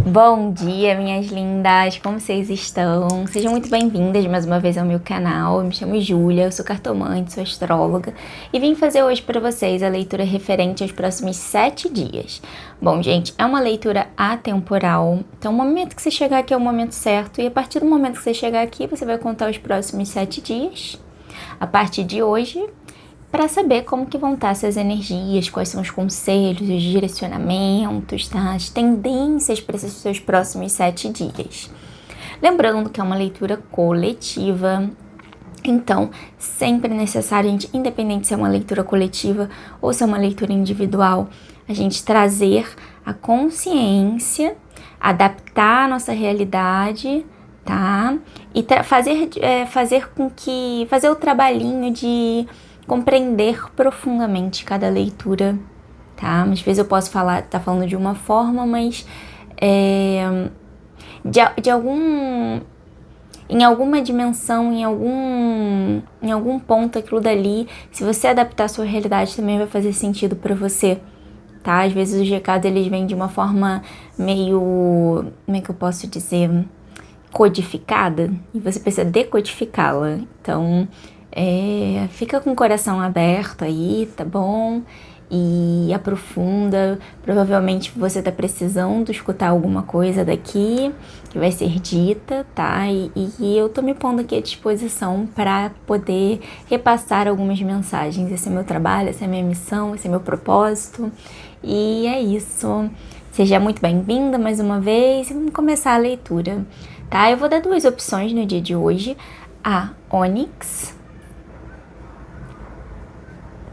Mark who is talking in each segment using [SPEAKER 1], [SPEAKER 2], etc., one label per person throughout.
[SPEAKER 1] Bom dia, minhas lindas! Como vocês estão? Sejam muito bem-vindas mais uma vez ao meu canal. Eu me chamo Júlia, eu sou cartomante, sou astróloga e vim fazer hoje para vocês a leitura referente aos próximos 7 dias. Bom, gente, é uma leitura atemporal, então o momento que você chegar aqui é o momento certo e a partir do momento que você chegar aqui, você vai contar os próximos 7 dias, a partir de hoje, para saber como que vão estar essas energias, quais são os conselhos, os direcionamentos, tá? As tendências para esses seus próximos 7 dias. Lembrando que é uma leitura coletiva, então sempre é necessário, independente se é uma leitura coletiva ou se é uma leitura individual, a gente trazer a consciência, adaptar a nossa realidade, tá? E fazer o trabalhinho de compreender profundamente cada leitura, tá? Às vezes eu posso tá falando de uma forma, mas em alguma dimensão, em algum ponto aquilo dali, se você adaptar a sua realidade também vai fazer sentido para você, tá? Às vezes os recados eles vêm de uma forma meio, como é que eu posso dizer, codificada, e você precisa decodificá-la. Então fica com o coração aberto aí, tá bom? E aprofunda. Provavelmente você tá precisando escutar alguma coisa daqui que vai ser dita, tá? E eu tô me pondo aqui à disposição para poder repassar algumas mensagens. Esse é meu trabalho, essa é a minha missão, esse é meu propósito. E é isso. Seja muito bem-vinda mais uma vez e vamos começar a leitura, tá? Eu vou dar 2 opções no dia de hoje. A ônix.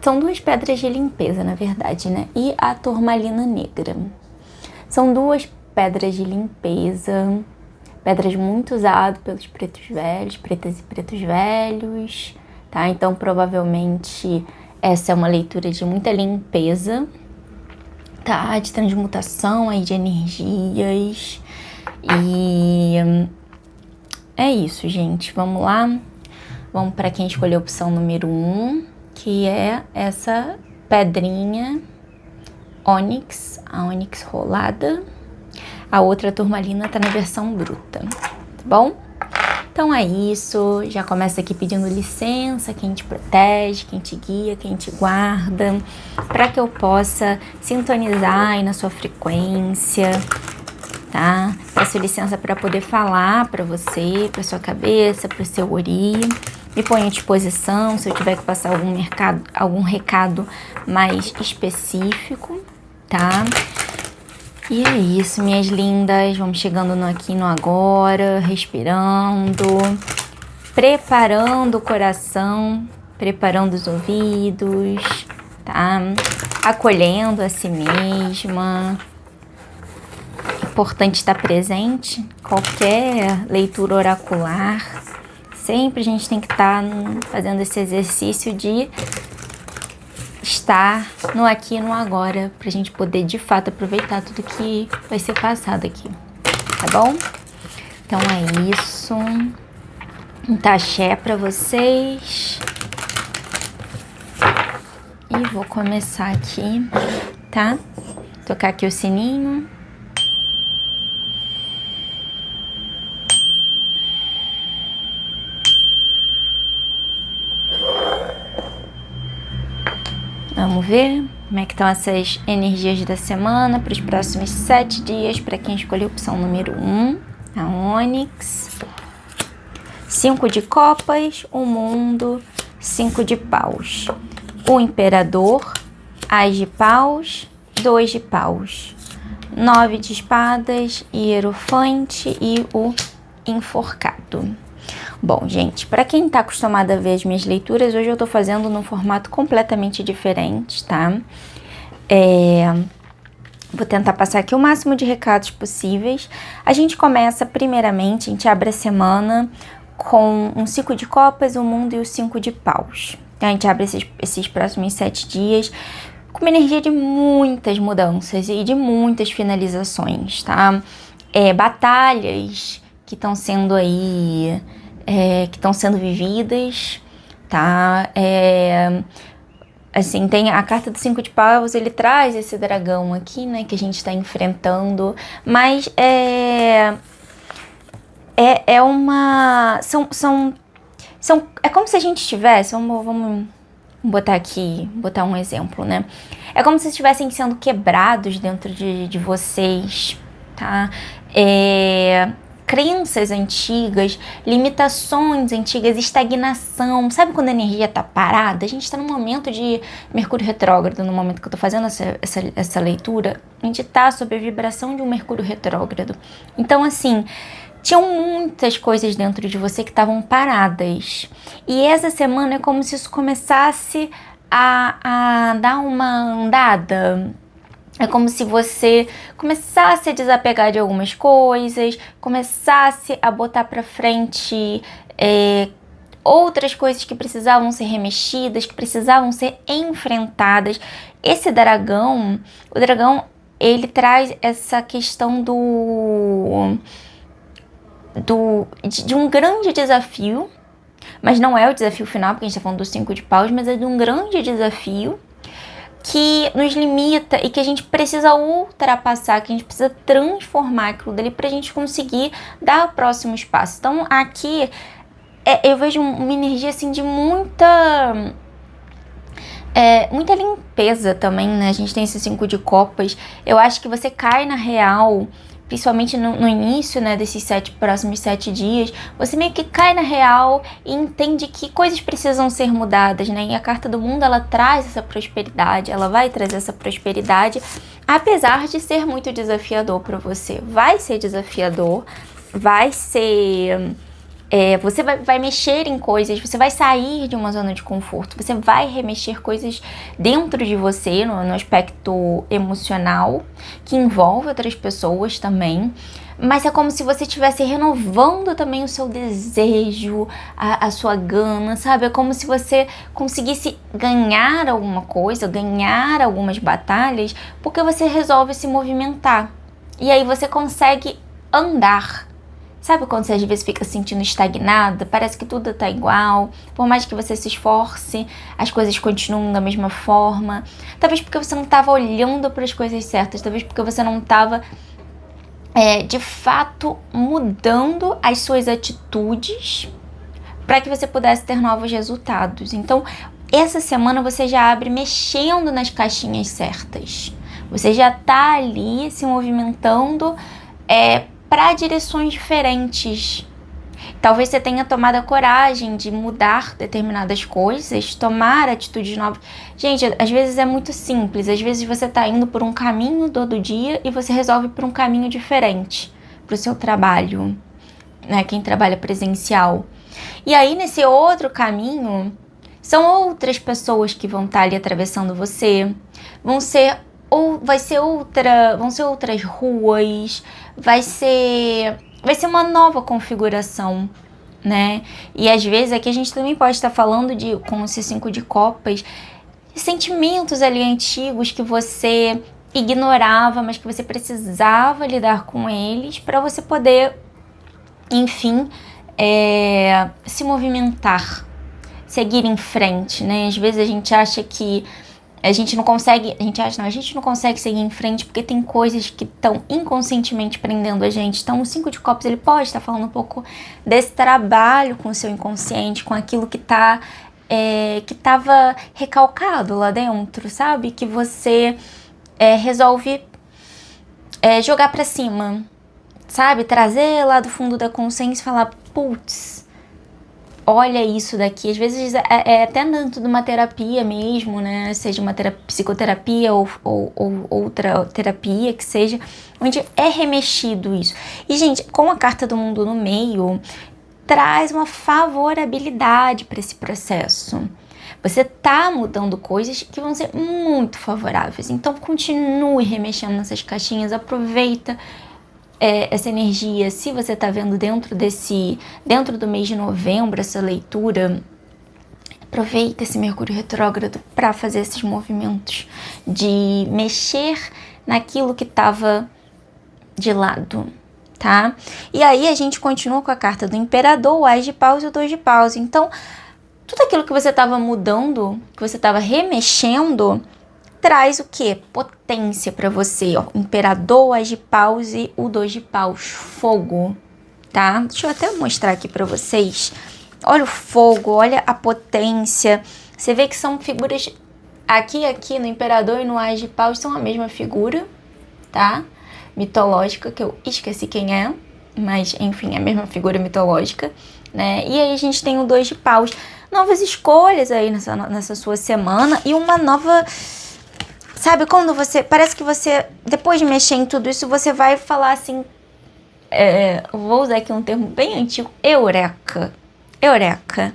[SPEAKER 1] São 2 pedras de limpeza, na verdade, né? E a turmalina negra. São 2 pedras de limpeza, pedras muito usadas pelos pretos velhos, pretas e pretos velhos, tá? Então, provavelmente, essa é uma leitura de muita limpeza, tá? De transmutação aí de energias. E é isso, gente. Vamos lá. Vamos para quem escolheu a opção número 1. Que é essa pedrinha ônix, a ônix rolada. A outra turmalina tá na versão bruta, tá bom? Então é isso, já começa aqui pedindo licença, quem te protege, quem te guia, quem te guarda, para que eu possa sintonizar aí na sua frequência, tá? Peço licença para poder falar para você, para sua cabeça, para o seu ori. Me ponho à disposição se eu tiver que passar algum recado mais específico, tá? E é isso, minhas lindas. Vamos chegando aqui no agora, respirando, preparando o coração, preparando os ouvidos, tá? Acolhendo a si mesma. Importante estar presente, qualquer leitura oracular. Sempre a gente tem que estar fazendo esse exercício de estar no aqui e no agora, pra gente poder de fato aproveitar tudo que vai ser passado aqui, tá bom? Então é isso. Um taxé pra vocês. E vou começar aqui, tá? Tocar aqui o sininho. Vamos ver como é que estão essas energias da semana para os próximos 7 dias, para quem escolheu a opção número 1, a ônix. 5 de copas, o mundo, 5 de paus. O imperador, as de paus, 2 de paus. 9 de espadas, hierofante e o enforcado. Bom, gente, para quem tá acostumado a ver as minhas leituras, hoje eu tô fazendo num formato completamente diferente, tá? Vou tentar passar aqui o máximo de recados possíveis. A gente começa, primeiramente, a gente abre a semana com um 5 de copas, o mundo e o 5 de paus. A gente abre esses próximos 7 dias com uma energia de muitas mudanças e de muitas finalizações, tá? Batalhas que estão sendo aí... que estão sendo vividas, tá? Assim, tem a carta do 5 de paus, ele traz esse dragão aqui, né, que a gente tá enfrentando, mas é uma... É como se a gente tivesse, vamos botar aqui, botar um exemplo, né? É como se estivessem sendo quebrados dentro de vocês, tá? Crenças antigas, limitações antigas, estagnação. Sabe quando a energia tá parada? A gente tá num momento de Mercúrio retrógrado, no momento que eu tô fazendo essa leitura, a gente tá sob a vibração de um Mercúrio retrógrado. Então, assim, tinham muitas coisas dentro de você que estavam paradas. E essa semana é como se isso começasse a dar uma andada. É como se você começasse a desapegar de algumas coisas, começasse a botar pra frente outras coisas que precisavam ser remexidas, que precisavam ser enfrentadas. Esse dragão, o dragão, ele traz essa questão de um grande desafio, mas não é o desafio final, porque a gente tá falando do 5 de paus, mas é de um grande desafio que nos limita e que a gente precisa ultrapassar, que a gente precisa transformar aquilo dali pra gente conseguir dar o próximo passo. Então aqui eu vejo uma energia assim de muita limpeza também, né? A gente tem esse 5 de copas. Eu acho que você cai na real, principalmente no início, né, desses próximos 7 dias, você meio que cai na real e entende que coisas precisam ser mudadas, né? E a carta do mundo, ela traz essa prosperidade, ela vai trazer essa prosperidade, apesar de ser muito desafiador para você. Vai ser desafiador, vai ser... você vai mexer em coisas, você vai sair de uma zona de conforto, você vai remexer coisas dentro de você, no aspecto emocional, que envolve outras pessoas também, mas é como se você estivesse renovando também o seu desejo, a sua gana, sabe? É como se você conseguisse ganhar alguma coisa, ganhar algumas batalhas, porque você resolve se movimentar, e aí você consegue andar. Sabe quando você às vezes fica se sentindo estagnada? Parece que tudo tá igual. Por mais que você se esforce, as coisas continuam da mesma forma. Talvez porque você não estava olhando para as coisas certas. Talvez porque você não estava, de fato, mudando as suas atitudes para que você pudesse ter novos resultados. Então, essa semana você já abre mexendo nas caixinhas certas. Você já tá ali se movimentando para direções diferentes. Talvez você tenha tomado a coragem de mudar determinadas coisas, tomar atitudes novas. Gente, às vezes é muito simples. Às vezes você tá indo por um caminho todo dia e você resolve por um caminho diferente pro seu trabalho, né? Quem trabalha presencial. E aí, nesse outro caminho, são outras pessoas que vão estar ali atravessando você. Vão ser outras ruas, vai ser uma nova configuração, né? E às vezes aqui a gente também pode estar falando com esse 5 de copas, de sentimentos ali antigos que você ignorava, mas que você precisava lidar com eles para você poder, enfim, se movimentar, seguir em frente, né? Às vezes a gente acha que a gente não consegue seguir em frente porque tem coisas que estão inconscientemente prendendo a gente. Então o 5 de copas, ele pode estar falando um pouco desse trabalho com o seu inconsciente, com aquilo que estava recalcado lá dentro, sabe? Que você resolve jogar pra cima, sabe? Trazer lá do fundo da consciência e falar, putz, olha isso daqui. Às vezes até dentro de uma terapia mesmo, né? Seja uma psicoterapia ou outra terapia que seja, onde é remexido isso. E, gente, com a carta do mundo no meio, traz uma favorabilidade para esse processo. Você tá mudando coisas que vão ser muito favoráveis. Então, continue remexendo nessas caixinhas, aproveita essa energia. Se você tá vendo dentro do mês de novembro essa leitura, aproveita esse Mercúrio retrógrado para fazer esses movimentos de mexer naquilo que tava de lado, tá? E aí a gente continua com a carta do Imperador, o Ás de Paus e o 2 de Paus. Então, tudo aquilo que você estava mudando, que você estava remexendo, traz o quê? Potência para você, ó. Imperador, As de Paus e o 2 de Paus, fogo, tá? Deixa eu até mostrar aqui para vocês. Olha o fogo, olha a potência. Você vê que são figuras aqui no Imperador e no As de Paus são a mesma figura, tá? Mitológica, que eu esqueci quem é, mas enfim, é a mesma figura mitológica, né? E aí a gente tem o 2 de Paus. Novas escolhas aí nessa sua semana e uma nova... Sabe, quando você... Parece que você, depois de mexer em tudo isso, você vai falar assim... vou usar aqui um termo bem antigo. Eureka. Eureka.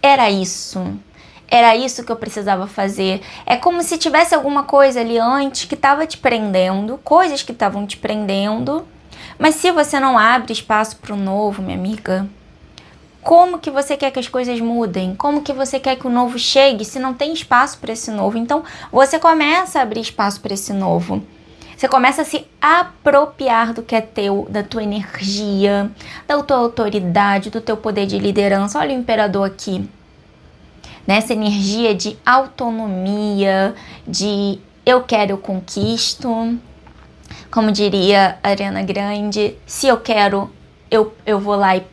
[SPEAKER 1] Era isso. Era isso que eu precisava fazer. É como se tivesse alguma coisa ali antes que estava te prendendo. Coisas que estavam te prendendo. Mas se você não abre espaço para o novo, minha amiga... Como que você quer que as coisas mudem? Como que você quer que o novo chegue se não tem espaço para esse novo? Então, você começa a abrir espaço para esse novo. Você começa a se apropriar do que é teu, da tua energia, da tua autoridade, do teu poder de liderança. Olha o imperador aqui. Nessa energia de autonomia, de eu quero, eu conquisto. Como diria a Ariana Grande, se eu quero, eu vou lá e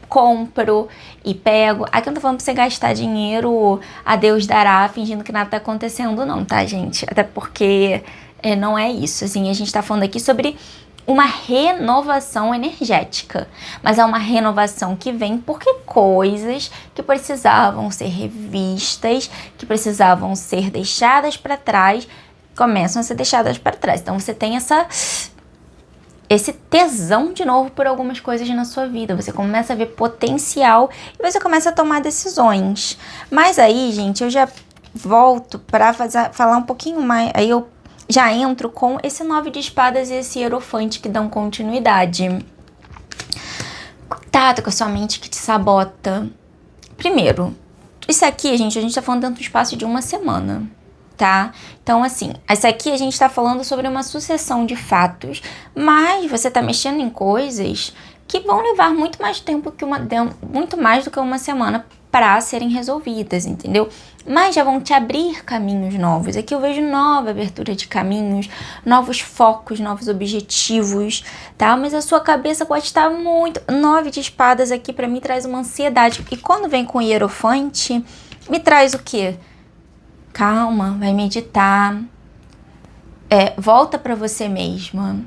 [SPEAKER 1] compro e pego. Aqui eu não tô falando pra você gastar dinheiro a Deus dará, fingindo que nada tá acontecendo não, tá, gente? Até porque não é isso, assim, a gente tá falando aqui sobre uma renovação energética, mas é uma renovação que vem porque coisas que precisavam ser revistas, que precisavam ser deixadas para trás, começam a ser deixadas para trás. Então você tem esse tesão de novo por algumas coisas na sua vida. Você começa a ver potencial e você começa a tomar decisões. Mas aí, gente, eu já volto para falar um pouquinho mais. Aí eu já entro com esse 9 de espadas e esse hierofante que dão continuidade. Cuidado com a sua mente que te sabota. Primeiro, isso aqui, gente, a gente tá falando dentro do espaço de uma semana. Tá? Então, assim, essa aqui a gente tá falando sobre uma sucessão de fatos, mas você tá mexendo em coisas que vão levar muito mais tempo muito mais do que uma semana para serem resolvidas, entendeu? Mas já vão te abrir caminhos novos. Aqui eu vejo nova abertura de caminhos, novos focos, novos objetivos, tá? Mas a sua cabeça pode estar muito... 9 de espadas aqui pra mim traz uma ansiedade. E quando vem com o hierofante, me traz o quê? Calma, vai meditar, volta para você mesma,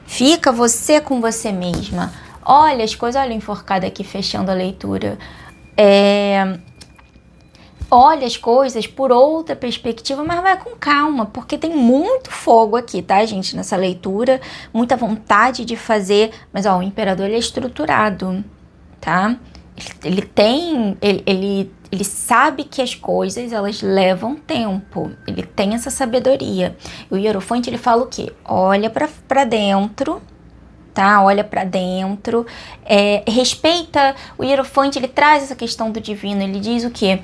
[SPEAKER 1] fica você com você mesma, olha as coisas, olha enforcada aqui fechando a leitura, olha as coisas por outra perspectiva, mas vai com calma, porque tem muito fogo aqui, tá, gente, nessa leitura, muita vontade de fazer, mas ó, o imperador ele é estruturado, tá? Ele sabe que as coisas, elas levam tempo. Ele tem essa sabedoria. E o hierofante, ele fala o quê? Olha pra dentro, tá? Olha pra dentro. Respeita. O hierofante, ele traz essa questão do divino. Ele diz o quê?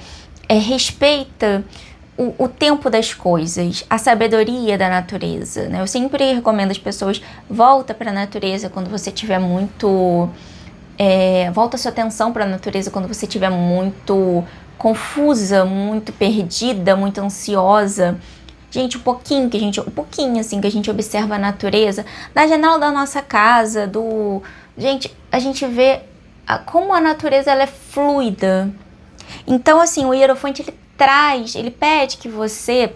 [SPEAKER 1] Respeita o tempo das coisas, a sabedoria da natureza, né? Eu sempre recomendo às pessoas, volta pra natureza quando você tiver muito... volta sua atenção para a natureza quando você estiver muito confusa, muito perdida, muito ansiosa. Gente, um pouquinho assim que a gente observa a natureza, da janela da nossa casa, gente, a gente vê como a natureza ela é fluida. Então, assim, o hierofante ele pede que você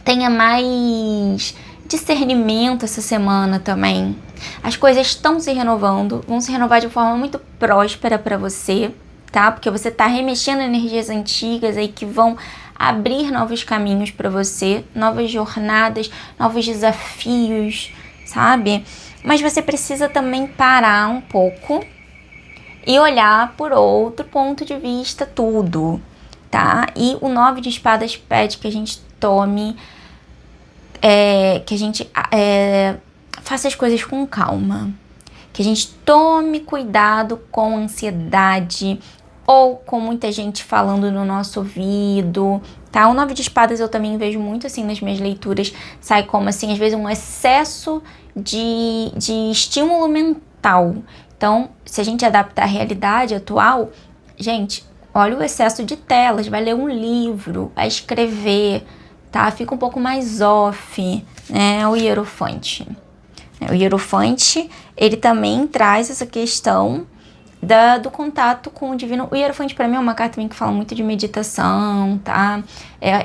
[SPEAKER 1] tenha mais discernimento essa semana também. As coisas estão se renovando, vão se renovar de forma muito próspera para você, tá? Porque você tá remexendo energias antigas aí que vão abrir novos caminhos para você, novas jornadas, novos desafios, sabe? Mas você precisa também parar um pouco e olhar por outro ponto de vista tudo, tá? E o 9 de espadas pede que a gente tome... que a gente faça as coisas com calma, que a gente tome cuidado com ansiedade ou com muita gente falando no nosso ouvido, tá? O 9 de espadas eu também vejo muito assim nas minhas leituras, sai como assim, às vezes um excesso de estímulo mental. Então, se a gente adaptar à realidade atual, gente, olha o excesso de telas, vai ler um livro, vai escrever, tá? Fica um pouco mais off, né? O Hierofante. O Hierofante, ele também traz essa questão do contato com o divino. O Hierofante, para mim, é uma carta também que fala muito de meditação, tá?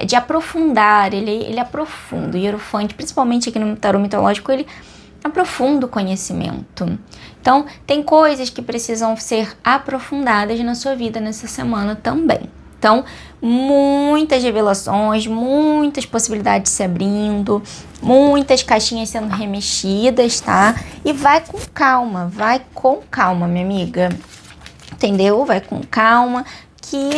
[SPEAKER 1] De aprofundar, ele aprofunda. O Hierofante, principalmente aqui no tarô mitológico, ele aprofunda o conhecimento. Então, tem coisas que precisam ser aprofundadas na sua vida nessa semana também. Então, muitas revelações, muitas possibilidades se abrindo, muitas caixinhas sendo remexidas, tá? E vai com calma, minha amiga. Entendeu? Vai com calma, que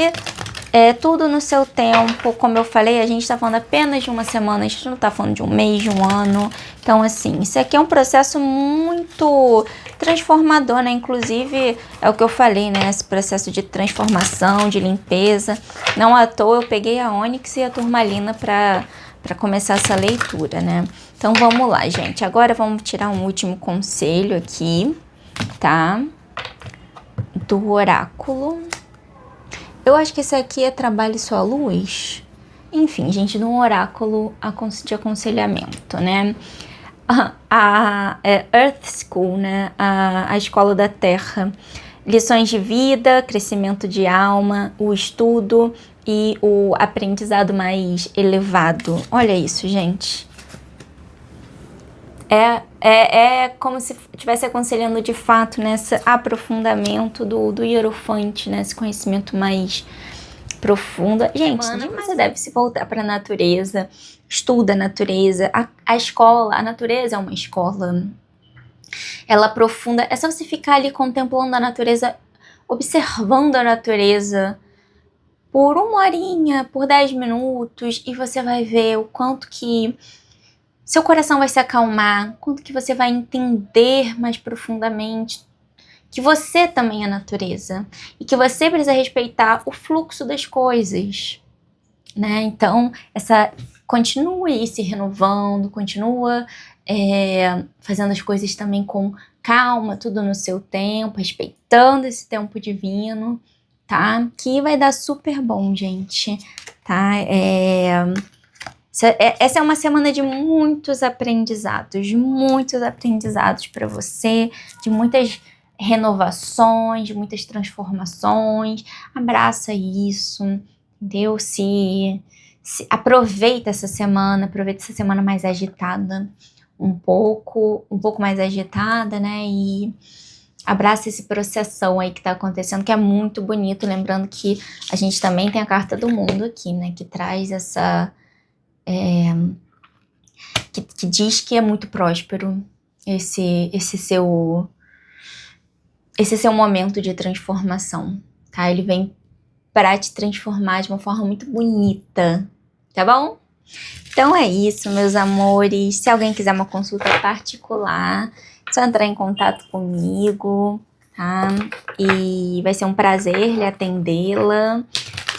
[SPEAKER 1] é tudo no seu tempo. Como eu falei, a gente tá falando apenas de uma semana, a gente não tá falando de um mês, de um ano. Então, assim, isso aqui é um processo muito transformador, né? Inclusive, é o que eu falei, né? Esse processo de transformação, de limpeza. Não à toa, eu peguei a Ônix e a Turmalina pra começar essa leitura, né? Então, vamos lá, gente. Agora, vamos tirar um último conselho aqui, tá? Do oráculo. Eu acho que esse aqui é Trabalhe Sua Luz. Enfim, gente, no oráculo de aconselhamento, né? A Earth School, né? A escola da Terra. Lições de vida, crescimento de alma, o estudo e o aprendizado mais elevado. Olha isso, gente. É como se estivesse aconselhando de fato nesse aprofundamento do Hierofante, né? Esse conhecimento mais profundo. Gente, você deve se voltar para a natureza, estuda a natureza. A escola, a natureza é uma escola. Ela aprofunda. É só você ficar ali contemplando a natureza, observando a natureza por 1 horinha, por 10 minutos, e você vai ver o quanto que seu coração vai se acalmar, quanto que você vai entender mais profundamente que você também é natureza e que você precisa respeitar o fluxo das coisas, né? Então, continue se renovando, continua fazendo as coisas também com calma, tudo no seu tempo, respeitando esse tempo divino, tá? Que vai dar super bom, gente, tá? Essa é uma semana de muitos aprendizados para você, de muitas renovações, de muitas transformações. Abraça isso, entendeu? Aproveita essa semana mais agitada, um pouco mais agitada, né? E abraça esse processão aí que tá acontecendo, que é muito bonito. Lembrando que a gente também tem a carta do mundo aqui, né? Que traz essa... que diz que é muito próspero esse seu momento de transformação, tá? Ele vem para te transformar de uma forma muito bonita, tá bom? Então é isso, meus amores. Se alguém quiser uma consulta particular, é só entrar em contato comigo, tá? E vai ser um prazer lhe atendê-la.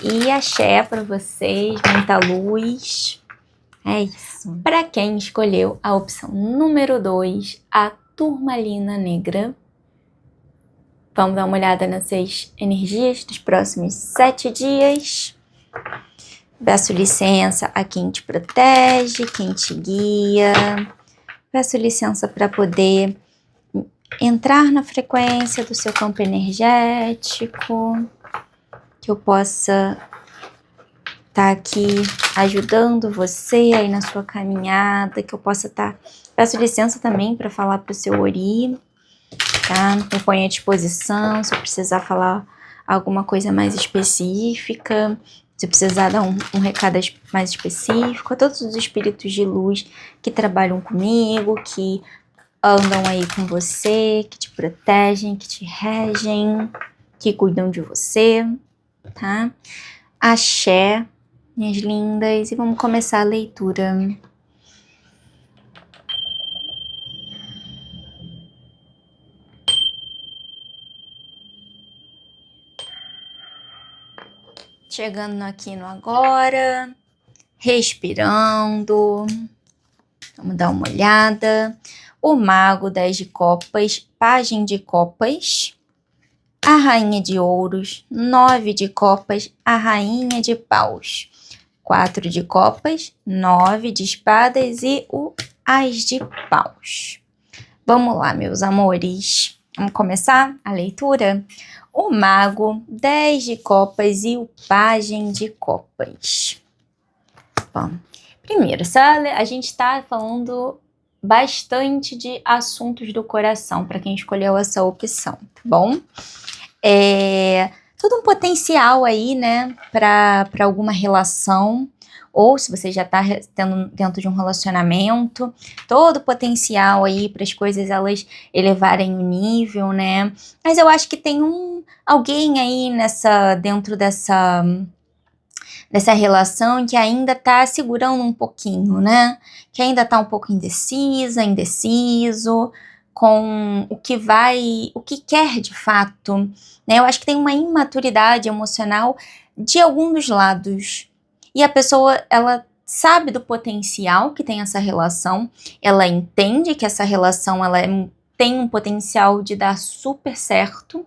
[SPEAKER 1] E axé pra vocês, muita luz. É isso. Para quem escolheu a opção número 2, a Turmalina Negra, vamos dar uma olhada nessas energias dos próximos 7 dias. Peço licença a quem te protege, quem te guia. Peço licença para poder entrar na frequência do seu campo energético, que eu possa estar aqui ajudando você aí na sua caminhada, que eu possa estar... Peço licença também para falar para o seu Ori, tá? Me ponho à disposição, se eu precisar falar alguma coisa mais específica, se precisar dar um recado mais específico, a todos os espíritos de luz que trabalham comigo, que andam aí com você, que te protegem, que te regem, que cuidam de você, tá? Axé, minhas lindas, e vamos começar a leitura. Chegando aqui no agora, respirando, vamos dar uma olhada. O Mago 10 de Copas, Pajem de Copas, a rainha de ouros, 9 de copas, a rainha de paus, 4 de copas, 9 de espadas e o as de paus. Vamos lá, meus amores. Vamos começar a leitura? O mago, 10 de copas e o pajem de copas. Bom, primeiro, a gente está falando bastante de assuntos do coração, para quem escolheu essa opção, tá bom? Todo um potencial aí, né, para alguma relação, ou se você já está dentro de um relacionamento, todo o potencial aí para as coisas elas elevarem o nível, né? Mas eu acho que tem alguém aí dentro dessa relação que ainda tá segurando um pouquinho, né? Que ainda tá um pouco indeciso com o que quer de fato, né? Eu acho que tem uma imaturidade emocional de algum dos lados. E a pessoa, ela sabe do potencial que tem essa relação, ela entende que essa relação tem um potencial de dar super certo,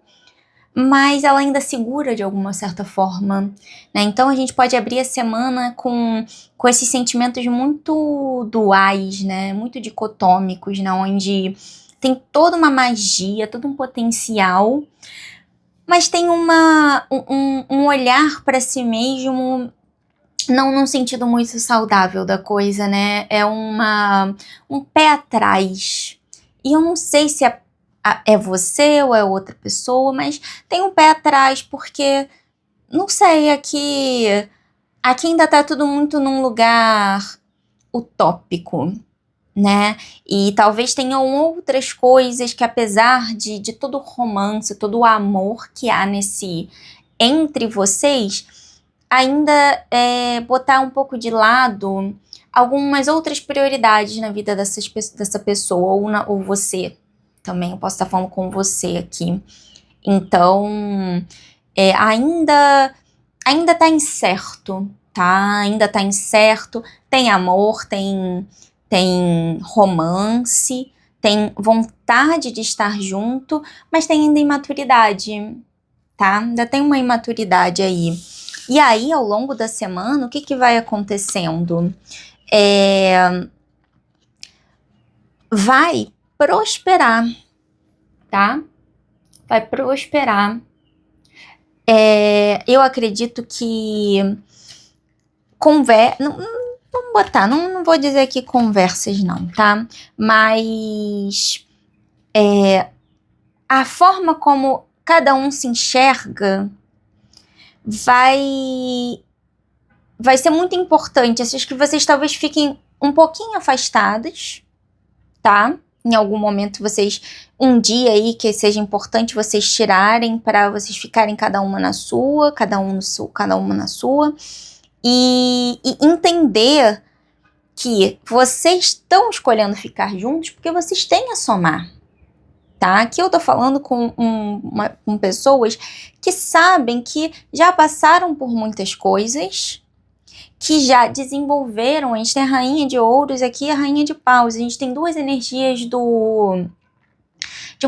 [SPEAKER 1] mas ela ainda segura de alguma certa forma, né? Então a gente pode abrir a semana com esses sentimentos muito duais, né? Muito dicotômicos, né? Onde tem toda uma magia, todo um potencial, mas tem um olhar para si mesmo, não num sentido muito saudável da coisa, né? É um pé atrás. E eu não sei se é você ou é outra pessoa, mas tem um pé atrás porque, não sei, aqui ainda tá tudo muito num lugar utópico, né? E talvez tenham outras coisas que, apesar de todo o romance, todo o amor que há entre vocês, ainda botar um pouco de lado algumas outras prioridades na vida dessa pessoa, ou você também, eu posso estar falando com você aqui. Então, ainda tá incerto, tá? Ainda tá incerto, tem amor, tem romance, tem vontade de estar junto, mas tem ainda imaturidade, tá? Ainda tem uma imaturidade aí. E aí, ao longo da semana, o que vai acontecendo? Vai prosperar, tá? Vai prosperar. Eu acredito que vamos botar, não vou dizer aqui conversas não, tá? Mas a forma como cada um se enxerga vai ser muito importante. Acho que vocês talvez fiquem um pouquinho afastados, tá? Em algum momento um dia aí que seja importante vocês tirarem para vocês ficarem cada uma na sua, cada uma na sua, e entender que vocês estão escolhendo ficar juntos porque vocês têm a somar, tá? Aqui eu tô falando com pessoas que sabem que já passaram por muitas coisas, que já desenvolveram. A gente tem a rainha de ouros aqui e a rainha de paus. A gente tem duas energias de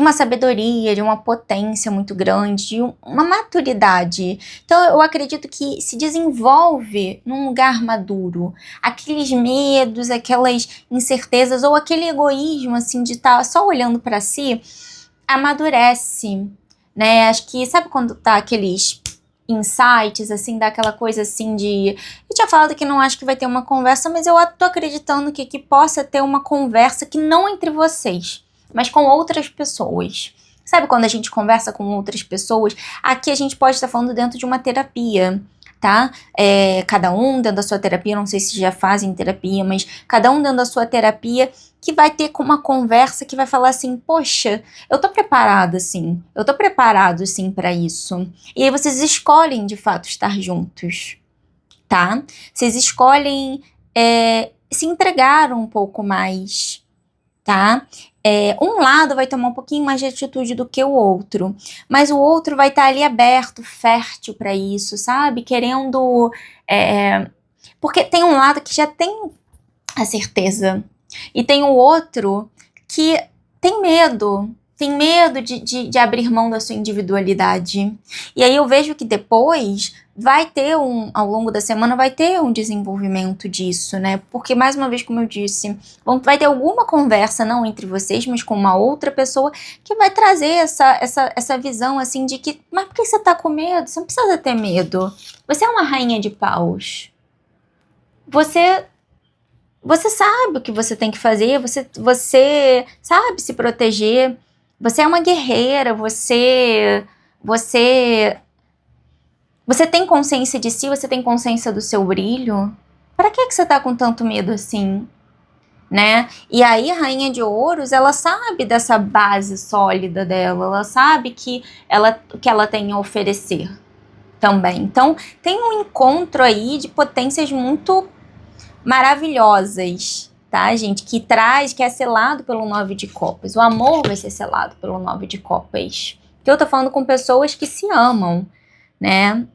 [SPEAKER 1] uma sabedoria, de uma potência muito grande, de uma maturidade. Então eu acredito que se desenvolve num lugar maduro. Aqueles medos, aquelas incertezas ou aquele egoísmo assim de estar só olhando para si, amadurece, né? Acho que sabe quando tá aqueles insights, assim, daquela coisa assim de... Eu tinha falado que não acho que vai ter uma conversa, mas eu tô acreditando que possa ter uma conversa que não entre vocês, mas com outras pessoas. Sabe quando a gente conversa com outras pessoas? Aqui a gente pode estar falando dentro de uma terapia, tá? Cada um dentro da sua terapia, não sei se já fazem terapia, mas cada um dentro da sua terapia que vai ter uma conversa que vai falar assim, poxa, eu tô preparado sim pra isso. E aí vocês escolhem de fato estar juntos, tá? Vocês escolhem se entregar um pouco mais, tá? Um lado vai tomar um pouquinho mais de atitude do que o outro, mas o outro vai estar ali aberto, fértil para isso, sabe? Querendo... porque tem um lado que já tem a certeza, e tem o outro que tem medo, tem medo de abrir mão da sua individualidade. E aí eu vejo que depois vai ter ao longo da semana, vai ter um desenvolvimento disso, né? Porque, mais uma vez, como eu disse, vai ter alguma conversa, não entre vocês, mas com uma outra pessoa, que vai trazer essa visão, assim, de que, mas por que você tá com medo? Você não precisa ter medo. Você é uma rainha de paus. Você sabe o que você tem que fazer, você sabe se proteger, você é uma guerreira, você tem consciência de si, você tem consciência do seu brilho. Para que você tá com tanto medo assim, né? E aí a Rainha de Ouros, ela sabe dessa base sólida dela, ela sabe que ela tem a oferecer também. Então, tem um encontro aí de potências muito maravilhosas, tá, gente? Que é selado pelo 9 de copas. O amor vai ser selado pelo 9 de copas. Que eu tô falando com pessoas que se amam, né?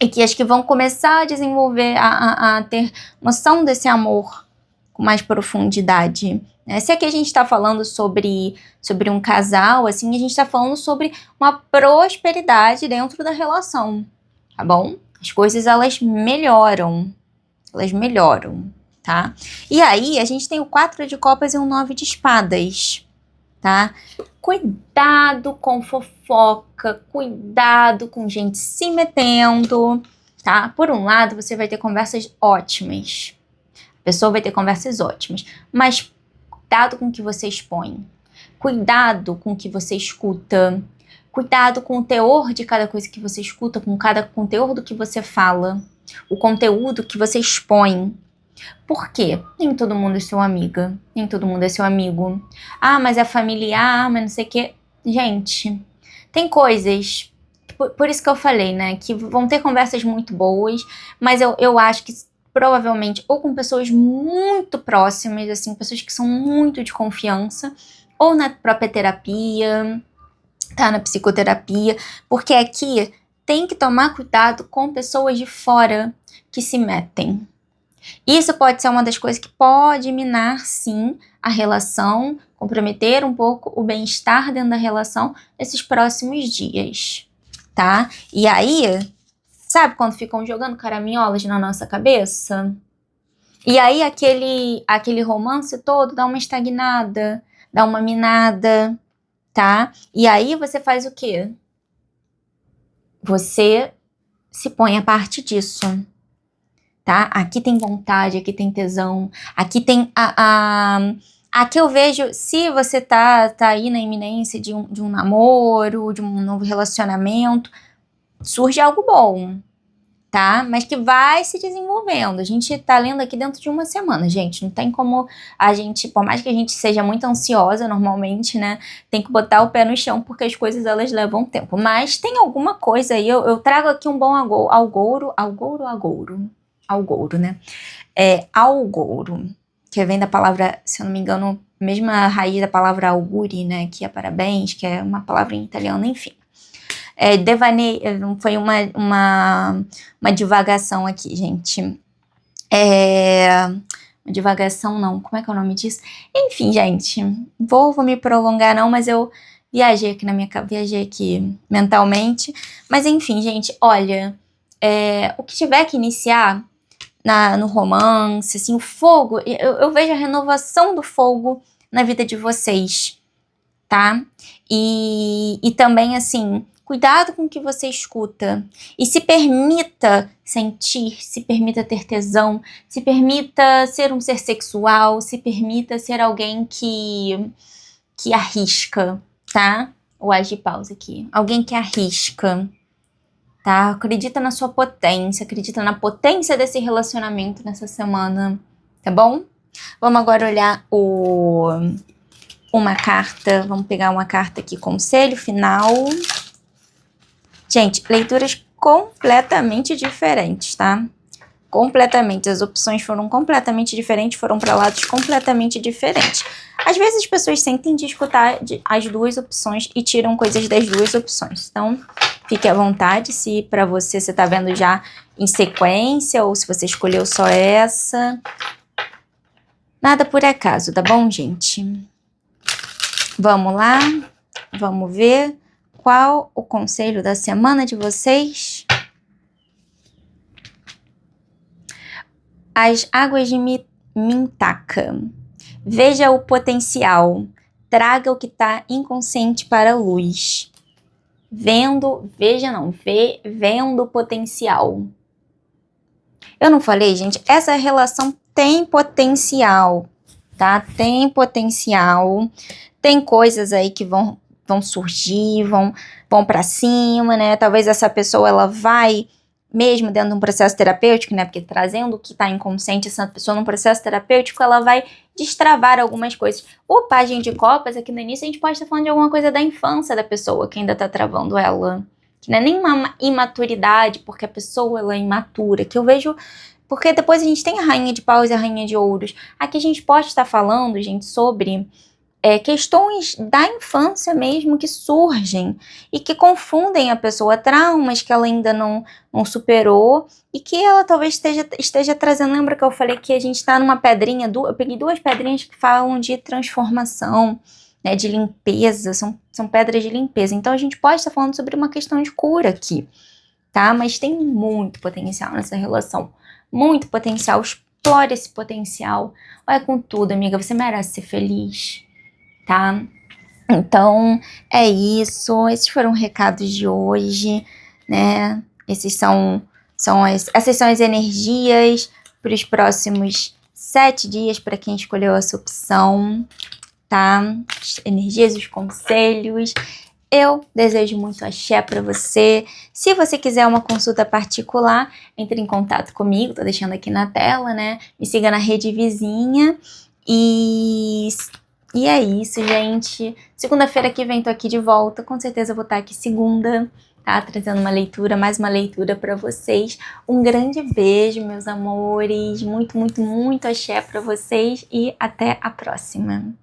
[SPEAKER 1] E que acho que vão começar a desenvolver, a ter noção desse amor com mais profundidade. Né? Se aqui a gente tá falando sobre um casal, assim, a gente tá falando sobre uma prosperidade dentro da relação, tá bom? As coisas, elas melhoram, tá? E aí, a gente tem o 4 de copas e o 9 de espadas, tá? Cuidado com fofoca, cuidado com gente se metendo, tá? Por um lado, você vai ter conversas ótimas. A pessoa vai ter conversas ótimas, mas cuidado com o que você expõe. Cuidado com o que você escuta. Cuidado com o teor de cada coisa que você escuta, com o teor do que você fala. O conteúdo que você expõe. Por quê? Nem todo mundo é sua amiga, nem todo mundo é seu amigo. Ah, mas é familiar, mas não sei o quê. Gente, tem coisas, por isso que eu falei, né, que vão ter conversas muito boas, mas eu acho que provavelmente ou com pessoas muito próximas, assim, pessoas que são muito de confiança, ou na própria terapia, tá, na psicoterapia, porque aqui tem que tomar cuidado com pessoas de fora que se metem. Isso pode ser uma das coisas que pode minar, sim, a relação, comprometer um pouco o bem-estar dentro da relação nesses próximos dias, tá? E aí, sabe quando ficam jogando caraminholas na nossa cabeça? E aí aquele romance todo dá uma estagnada, dá uma minada, tá? E aí você faz o quê? Você se põe a parte disso, tá? Aqui tem vontade, aqui tem tesão, aqui tem aqui eu vejo, se você tá aí na iminência de um namoro, de um novo relacionamento, surge algo bom, tá? Mas que vai se desenvolvendo. A gente tá lendo aqui dentro de uma semana, gente. Não tem como a gente, por mais que a gente seja muito ansiosa normalmente, né? Tem que botar o pé no chão, porque as coisas, elas levam tempo. Mas tem alguma coisa aí, eu trago aqui um bom algouro, né? Algouro, que vem da palavra, se eu não me engano, mesma raiz da palavra auguri, né? Que é parabéns, que é uma palavra em italiano, enfim. Devaneio, foi uma divagação aqui, gente. Uma divagação não, como é que é o nome disso? Enfim, gente, vou me prolongar não, mas eu viajei aqui mentalmente. Mas enfim, gente, olha, o que tiver que iniciar no romance, assim, o fogo, eu vejo a renovação do fogo na vida de vocês, tá? E também, assim, cuidado com o que você escuta e se permita sentir, se permita ter tesão, se permita ser um ser sexual, se permita ser alguém que arrisca, tá? O As de Paus aqui, alguém que arrisca, tá? Acredita na sua potência, acredita na potência desse relacionamento nessa semana, tá bom? Vamos agora olhar uma carta, vamos pegar uma carta aqui, conselho final. Gente, leituras completamente diferentes, tá? Completamente, as opções foram completamente diferentes, foram para lados completamente diferentes. Às vezes as pessoas sentem de escutar as duas opções e tiram coisas das duas opções. Então, fique à vontade se para você tá vendo já em sequência ou se você escolheu só essa. Nada por acaso, tá bom, gente? Vamos lá. Vamos ver qual o conselho da semana de vocês. As águas de Mintaka. Veja o potencial. Traga o que está inconsciente para a luz. Vendo o potencial. Eu não falei, gente? Essa relação tem potencial, tá? Tem potencial. Tem coisas aí que vão surgir, vão para cima, né? Talvez essa pessoa, ela vai, mesmo dentro de um processo terapêutico, né? Porque trazendo o que está inconsciente, essa pessoa num processo terapêutico, ela vai destravar algumas coisas. O Pajem de Copas, aqui no início, a gente pode estar falando de alguma coisa da infância da pessoa que ainda está travando ela. Que não é nem uma imaturidade, porque a pessoa, ela é imatura, que eu vejo... Porque depois a gente tem a Rainha de Paus e a Rainha de Ouros. Aqui a gente pode estar falando, gente, sobre questões da infância mesmo que surgem e que confundem a pessoa, traumas que ela ainda não superou e que ela talvez esteja trazendo. Lembra que eu falei que a gente está numa pedrinha, eu peguei 2 pedrinhas que falam de transformação, né, de limpeza, são pedras de limpeza. Então a gente pode estar falando sobre uma questão de cura aqui, tá? Mas tem muito potencial nessa relação, muito potencial. Explore esse potencial. Olha com tudo, amiga, você merece ser feliz, tá? Então, é isso. Esses foram os recados de hoje, né? Essas são as energias para os próximos 7 dias para quem escolheu essa opção, tá? As energias, os conselhos. Eu desejo muito axé para você. Se você quiser uma consulta particular, entre em contato comigo, tô deixando aqui na tela, né? Me siga na rede vizinha. E é isso, gente. Segunda-feira que vem tô aqui de volta. Com certeza eu vou estar aqui segunda, tá? Trazendo mais uma leitura para vocês. Um grande beijo, meus amores. Muito, muito, muito axé para vocês. E até a próxima.